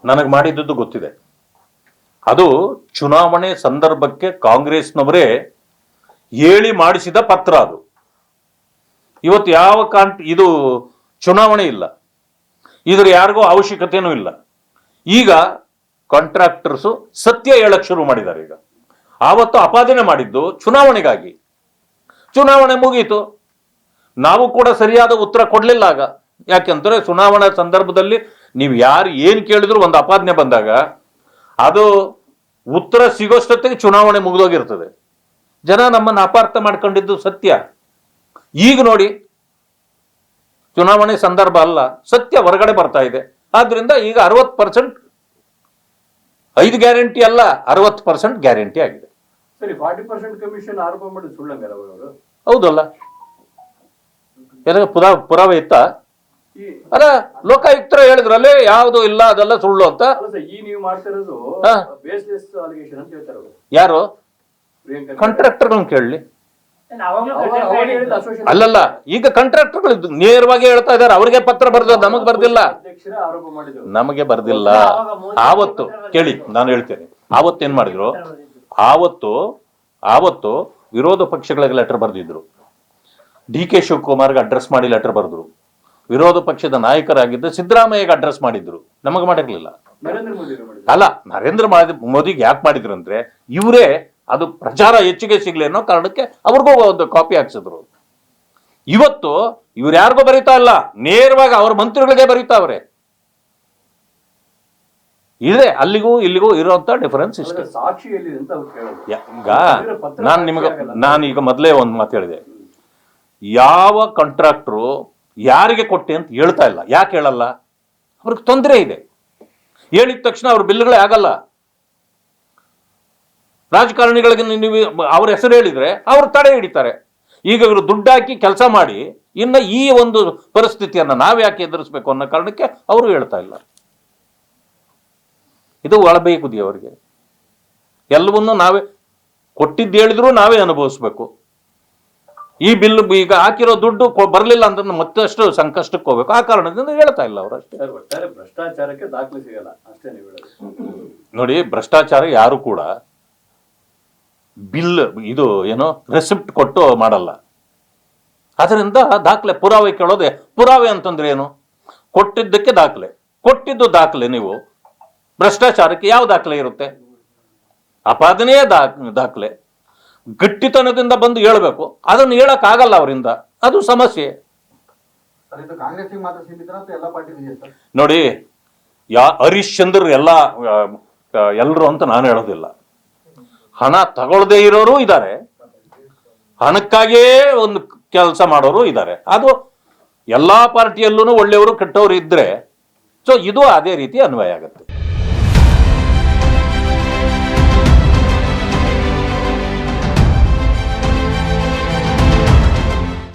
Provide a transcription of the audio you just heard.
ನನಗೆ ಮಾಡಿದ್ದು ಗೊತ್ತಿದೆ. ಅದು ಚುನಾವಣೆ ಸಂದರ್ಭಕ್ಕೆ ಕಾಂಗ್ರೆಸ್ನವರೇ ಹೇಳಿ ಮಾಡಿಸಿದ ಪತ್ರ. ಅದು ಇವತ್ತು ಯಾವ ಇದು ಚುನಾವಣೆ ಇಲ್ಲ, ಇದ್ರ ಯಾರಿಗೂ ಅವಶ್ಯಕತೆನೂ ಇಲ್ಲ. ಈಗ ಕಾಂಟ್ರಾಕ್ಟರ್ಸು ಸತ್ಯ ಹೇಳಕ್ ಶುರು ಮಾಡಿದ್ದಾರೆ. ಈಗ ಆವತ್ತು ಅಪಾದನೆ ಮಾಡಿದ್ದು ಚುನಾವಣೆಗಾಗಿ. ಚುನಾವಣೆ ಮುಗೀತು, ನಾವು ಕೂಡ ಸರಿಯಾದ ಉತ್ತರ ಕೊಡ್ಲಿಲ್ಲ ಆಗ. ಯಾಕೆಂದ್ರೆ ಚುನಾವಣಾ ಸಂದರ್ಭದಲ್ಲಿ ನೀವು ಯಾರು ಏನ್ ಕೇಳಿದ್ರು ಒಂದು ಅಪಾದನೆ ಬಂದಾಗ ಅದು ಉತ್ತರ ಸಿಗೋಷ್ಟೊತ್ತಿಗೆ ಚುನಾವಣೆ ಮುಗಿದೋಗಿರ್ತದೆ. ಜನ ನಮ್ಮನ್ನು ಅಪಾರ್ಥ ಮಾಡ್ಕೊಂಡಿದ್ದು ಸತ್ಯ. ಈಗ ನೋಡಿ, ಚುನಾವಣೆ ಸಂದರ್ಭ ಅಲ್ಲ, ಸತ್ಯ ಹೊರಗಡೆ ಬರ್ತಾ ಇದೆ. ಆದ್ರಿಂದ ಈಗ 60% 5 ಗ್ಯಾರಂಟಿ ಅಲ್ಲ, 60% ಗ್ಯಾರಂಟಿ ಆಗಿದೆ. ಸರಿ, 40% ಕಮಿಷನ್ ಆರೋಪ ಮಾಡಿದ್ರು ಸುಳ್ಳಂಗಾರ ಅವರು? ಹೌದಲ್ಲ, ಪುರಾವೆ ಇತ್ತ? ಅಲ್ಲ, ಲೋಕಾಯುಕ್ತರು ಹೇಳಿದ್ರಲ್ಲೇ ಯಾವುದು ಇಲ್ಲ, ಅದೆಲ್ಲ ಸುಳ್ಳು ಅಂತ. ನೀವು ಮಾಡ್ತಿರೋದು ಬೇಸ್ಲೆಸ್ ಅಲಿಗೇಷನ್ ಅಂತ ಹೇಳ್ತಾರೆ. ಯಾರು? ಕಾಂಟ್ರಾಕ್ಟರ್ಗಳನ್ನ ಕೇಳಲಿ. ಅಲ್ಲಲ್ಲ, ಈಗ ಕಾಂಟ್ರಾಕ್ಟರ್ಗಳು ನೇರವಾಗಿ ಹೇಳ್ತಾ ಇದಾರೆ. ಅವ್ರಿಗೆ ಪತ್ರ ಬರ್ದ, ನಮಗ್ ಬರ್ದಿಲ್ಲ. ನಮಗೆ ಬರ್ದಿಲ್ಲ. ಆವತ್ತು ಕೇಳಿ, ನಾನು ಹೇಳ್ತೇನೆ. ಆವತ್ತೇನ್ ಮಾಡಿದ್ರು? ಆವತ್ತು ವಿರೋಧ ಪಕ್ಷಗಳಿಗೆ ಲೆಟರ್ ಬರ್ದಿದ್ರು. DK ಶಿವಕುಮಾರ್ಗೆ ಅಡ್ರೆಸ್ ಮಾಡಿ ಲೆಟರ್ ಬರೆದ್ರು. ವಿರೋಧ ಪಕ್ಷದ ನಾಯಕರಾಗಿದ್ದ ಸಿದ್ದರಾಮಯ್ಯಗೆ ಅಡ್ರೆಸ್ ಮಾಡಿದ್ರು. ನಮಗೆ ಮಾಡಿರ್ಲಿಲ್ಲ. ಅಲ್ಲ, ನರೇಂದ್ರ ಮೋದಿಗೆ ಯಾಕೆ ಮಾಡಿದ್ರು ಅಂದ್ರೆ ಇವರೇ ಅದು ಪ್ರಚಾರ ಹೆಚ್ಚಿಗೆ ಸಿಗ್ಲಿ ಅನ್ನೋ ಕಾರಣಕ್ಕೆ ಅವ್ರಿಗೂ ಒಂದು ಕಾಪಿ ಹಾಕ್ಸಿದ್ರು. ಇವತ್ತು ಇವ್ರು ಯಾರಿಗೂ ಬರೀತಾ ಇಲ್ಲ, ನೇರವಾಗಿ ಅವ್ರ ಮಂತ್ರಿಗಳಿಗೆ ಬರೀತಾವ್ರೆ. ಇದೆ ಅಲ್ಲಿಗೂ ಇಲ್ಲಿಗೂ ಇರೋಂತ ಡಿಫರೆನ್ಸ್ ಇಷ್ಟೇ. ಈಗ ನಾನೀಗ ಮೊದಲೇ ಒಂದು ಮಾತು ಹೇಳಿದೆ. ಯಾವ ಕಾಂಟ್ರಾಕ್ಟ್ರು ಯಾರಿಗೆ ಕೊಟ್ಟೆ ಅಂತ ಹೇಳ್ತಾ ಇಲ್ಲ. ಯಾಕೆ ಹೇಳಲ್ಲ? ಅವ್ರಿಗೆ ತೊಂದರೆ ಇದೆ. ಹೇಳಿದ ತಕ್ಷಣ ಅವ್ರ ಬಿಲ್ಗಳೇ ಆಗಲ್ಲ. ರಾಜಕಾರಣಿಗಳಿಗೆ ನೀವು ಅವ್ರ ಹೆಸರು ಹೇಳಿದ್ರೆ ಅವರು ತಡೆ ಹಿಡಿತಾರೆ. ಈಗ ಇವರು ದುಡ್ಡು ಹಾಕಿ ಕೆಲಸ ಮಾಡಿ ಇನ್ನು ಈ ಒಂದು ಪರಿಸ್ಥಿತಿಯನ್ನು ನಾವು ಯಾಕೆ ಎದುರಿಸ್ಬೇಕು ಅನ್ನೋ ಕಾರಣಕ್ಕೆ ಅವರು ಹೇಳ್ತಾ ಇಲ್ಲ. ಇದು ಒಳಬೇಕುದಿ ಅವರಿಗೆ. ಎಲ್ಲವನ್ನೂ ನಾವೇ ಕೊಟ್ಟಿದ್ದು ಹೇಳಿದ್ರು ನಾವೇ ಅನುಭವಿಸ್ಬೇಕು. ಈ ಬಿಲ್ ಈಗ ಹಾಕಿರೋ ದುಡ್ಡು ಬರಲಿಲ್ಲ ಅಂತ ಮತ್ತಷ್ಟು ಸಂಕಷ್ಟಕ್ಕೆ ಹೋಗ್ಬೇಕು. ಆ ಕಾರಣದಿಂದ ಹೇಳ್ತಾ ಇಲ್ಲ ಅವರು ಅಷ್ಟೇ. ಭ್ರಷ್ಟಾಚಾರಕ್ಕೆ ದಾಖಲೆ ಸಿಗಲ್ಲ ಅಷ್ಟೇ ನೀವು ಹೇಳೋದು. ನೋಡಿ, ಭ್ರಷ್ಟಾಚಾರ ಯಾರು ಕೂಡ ಬಿಲ್ ಇದು ಏನೋ ರೆಸಿಪ್ಟ್ ಕೊಟ್ಟು ಮಾಡಲ್ಲ. ಅದರಿಂದ ದಾಖಲೆ ಪುರಾವೆ ಕೇಳೋದೆ. ಪುರಾವೆ ಅಂತಂದ್ರೆ ಏನು? ಕೊಟ್ಟಿದ್ದಕ್ಕೆ ದಾಖಲೆ. ಕೊಟ್ಟಿದ್ದು ದಾಖಲೆ. ನೀವು ಭ್ರಷ್ಟಾಚಾರಕ್ಕೆ ಯಾವ ದಾಖಲೆ ಇರುತ್ತೆ? ಅಪಾದನೆಯೇ ದಾಖಲೆ. ಗಟ್ಟಿತನದಿಂದ ಬಂದು ಹೇಳ್ಬೇಕು. ಅದನ್ನು ಹೇಳಕ್ ಆಗಲ್ಲ ಅವರಿಂದ. ಅದು ಸಮಸ್ಯೆ. ನೋಡಿ, ಹರಿಶ್ಚಂದ್ರ ಎಲ್ಲರೂ ಅಂತ ನಾನು ಹೇಳೋದಿಲ್ಲ. ಹಣ ತಗೊಳ್ಳದೆ ಇರೋರು ಇದ್ದಾರೆ, ಹಣಕ್ಕಾಗಿಯೇ ಒಂದು ಕೆಲಸ ಮಾಡೋರು ಇದ್ದಾರೆ. ಅದು ಎಲ್ಲಾ ಪಾರ್ಟಿಯಲ್ಲೂ ಒಳ್ಳೆಯವರು ಕೆಟ್ಟವರು ಇದ್ರೆ, ಸೊ ಇದು ಅದೇ ರೀತಿ ಅನ್ವಯ ಆಗುತ್ತೆ.